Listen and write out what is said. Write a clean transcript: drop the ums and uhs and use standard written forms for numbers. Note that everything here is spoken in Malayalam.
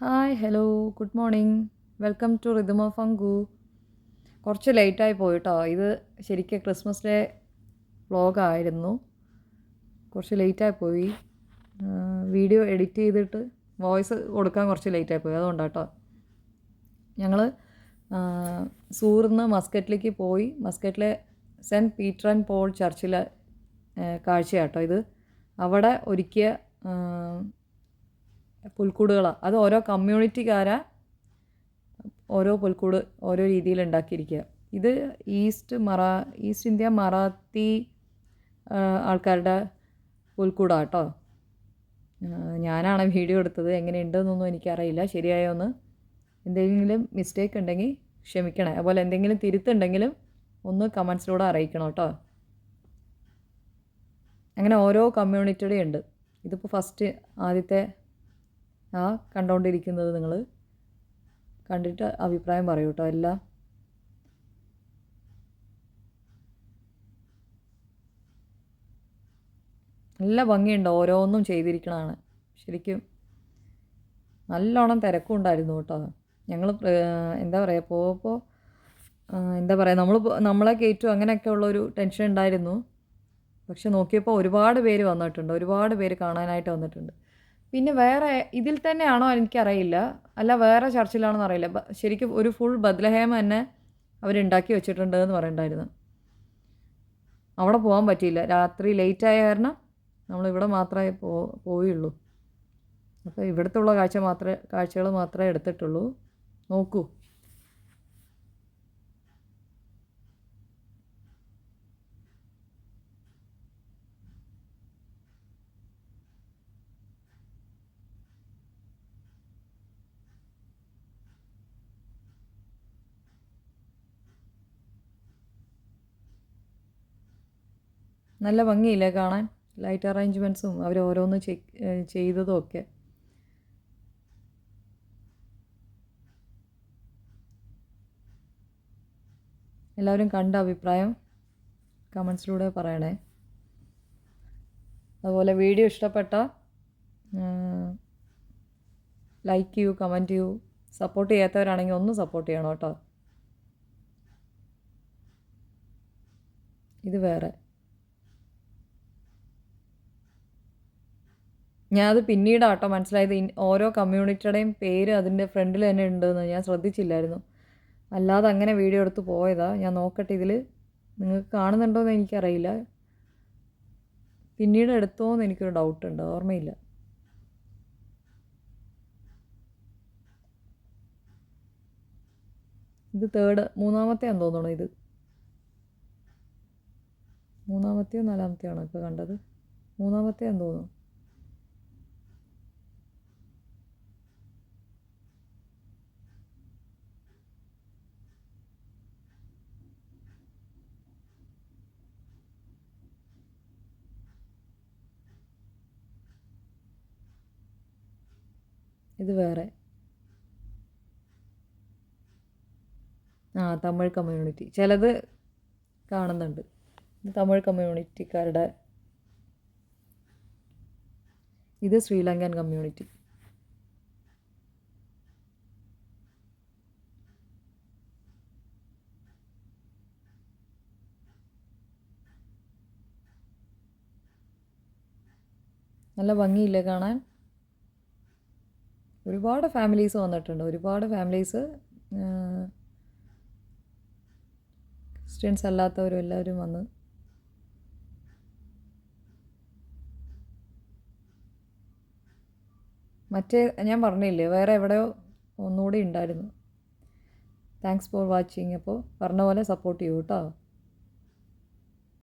Hi hello good morning welcome to rhythm of Anku. കുറച്ച് ലേറ്റായി പോയിട്ടോ. ഇത് ശരിക്കും ക്രിസ്മസ് ഡേ വ്ളോഗായിരുന്നു. കുറച്ച് ലേറ്റായി പോയി. വീഡിയോ എഡിറ്റ് ചെയ്തിട്ട് വോയിസ് കൊടുക്കാൻ കുറച്ച് ലേറ്റായി പോയി, അതുകൊണ്ടാട്ടോ. ഞങ്ങൾ സൂറിന്ന് മസ്കറ്റിലേക്ക് പോയി. മസ്കറ്റിലെ സെൻറ്റ് പീറ്റർ ആൻഡ് പോൾ ചർച്ചിലെ കാഴ്ചയാട്ടോ ഇത്. അവിടെ ഒരുക്കിയ പുൽക്കൂടുകളാണ്. അത് ഓരോ കമ്മ്യൂണിറ്റിക്കാരാ ഓരോ പുൽക്കൂട് ഓരോ രീതിയിൽ ഉണ്ടാക്കിയിരിക്കുക. ഇത് ഈസ്റ്റ് ഇന്ത്യ മറാത്തി ആൾക്കാരുടെ പുൽക്കൂടാണ് കേട്ടോ. ഞാനാണ് വീഡിയോ എടുത്തത്. എങ്ങനെയുണ്ടെന്നൊന്നും എനിക്കറിയില്ല, ശരിയായോന്ന്. എന്തെങ്കിലും മിസ്റ്റേക്ക് ഉണ്ടെങ്കിൽ ക്ഷമിക്കണേ. അതുപോലെ എന്തെങ്കിലും തിരുത്തുണ്ടെങ്കിലും ഒന്ന് കമൻസിലൂടെ അറിയിക്കണം കേട്ടോ. അങ്ങനെ ഓരോ കമ്മ്യൂണിറ്റിയുടെ ഉണ്ട്. ഇതിപ്പോൾ ഫസ്റ്റ് ആദ്യത്തെ കണ്ടുകൊണ്ടിരിക്കുന്നത് നിങ്ങൾ കണ്ടിട്ട് അഭിപ്രായം പറയൂ കേട്ടോ. എല്ലാം നല്ല ഭംഗിയുണ്ട്, ഓരോന്നും ചെയ്തിരിക്കണതാണ്. ശരിക്കും നല്ലോണം തിരക്കും ഉണ്ടായിരുന്നു കേട്ടോ. ഞങ്ങൾ എന്താ പറയുക, പോയപ്പോൾ എന്താ പറയുക, നമ്മളെ കയറ്റും അങ്ങനെയൊക്കെ ഉള്ളൊരു ടെൻഷൻ ഉണ്ടായിരുന്നു. പക്ഷെ നോക്കിയപ്പോൾ ഒരുപാട് പേര് വന്നിട്ടുണ്ട്, ഒരുപാട് പേര് കാണാനായിട്ട് വന്നിട്ടുണ്ട്. പിന്നെ വേറെ ഇതിൽ തന്നെയാണോ എനിക്കറിയില്ല, അല്ല വേറെ ചർച്ചിലാണെന്ന് അറിയില്ല. ശരിക്കും ഒരു ഫുൾ ബത്ലഹേം തന്നെ അവരുണ്ടാക്കി വെച്ചിട്ടുണ്ട് എന്ന് പറയണ്ടായിരുന്നു. അവിടെ പോകാൻ പറ്റിയില്ല, രാത്രി ലേറ്റായ കാരണം നമ്മളിവിടെ മാത്രമേ പോയുള്ളൂ. അപ്പോൾ ഇവിടുത്തുള്ള കാഴ്ചകൾ മാത്രമേ എടുത്തിട്ടുള്ളൂ. നോക്കൂ. നല്ല ഭംഗിയില്ലേ കാണാൻ? ലൈറ്റ് അറേഞ്ച്മെൻറ്റ്സും അവർ ഓരോന്ന് ചെയ്തതും ഒക്കെ. എല്ലാവരും കണ്ട അഭിപ്രായം കമൻസിലൂടെ പറയണേ. അതുപോലെ വീഡിയോ ഇഷ്ടപ്പെട്ട ലൈക്ക് ചെയ്യൂ, കമൻറ്റ് ചെയ്യൂ. സപ്പോർട്ട് ചെയ്യാത്തവരാണെങ്കിൽ ഒന്ന് സപ്പോർട്ട് ചെയ്യണം കേട്ടോ. ഇത് വേറെ. ഞാനത് പിന്നീടാട്ടോ മനസ്സിലായത്, ഓരോ കമ്മ്യൂണിറ്റിയുടെയും പേര് അതിൻ്റെ ഫ്രണ്ടിൽ തന്നെ ഉണ്ടെന്ന് ഞാൻ ശ്രദ്ധിച്ചില്ലായിരുന്നു. അല്ലാതെ അങ്ങനെ വീഡിയോ എടുത്ത് പോയതാ. ഞാൻ നോക്കട്ടെ ഇതിൽ നിങ്ങൾക്ക് കാണുന്നുണ്ടോയെന്ന് എനിക്കറിയില്ല. പിന്നീട് എടുത്തോന്ന് എനിക്കൊരു ഡൗട്ടുണ്ട്, ഓർമ്മയില്ല. ഇത് മൂന്നാമത്തെയാണെന്ന് തോന്നണം. ഇത് മൂന്നാമത്തെയോ നാലാമത്തെയോ ആണോ ഇപ്പോൾ കണ്ടത്? മൂന്നാമത്തെയാണെന്ന് തോന്നുന്നു. ഇത് വേറെ. തമിഴ് കമ്മ്യൂണിറ്റി ചിലത് കാണുന്നുണ്ട്. ഇത് തമിഴ് കമ്മ്യൂണിറ്റിക്കാരുടെ. ഇത് ശ്രീലങ്കൻ കമ്മ്യൂണിറ്റി. നല്ല ഭംഗിയില്ലേ കാണാൻ? ഒരുപാട് ഫാമിലീസ് വന്നിട്ടുണ്ട്, ഒരുപാട് ഫാമിലീസ്. ക്രിസ്ത്യൻസ് അല്ലാത്തവരും എല്ലാവരും വന്ന്. മറ്റേ ഞാൻ പറഞ്ഞില്ലേ, വേറെ എവിടെയോ ഒന്നുകൂടി ഉണ്ടായിരുന്നു. Thanks for watching. അപ്പോൾ പറഞ്ഞ പോലെ സപ്പോർട്ട് ചെയ്യൂ കേട്ടോ.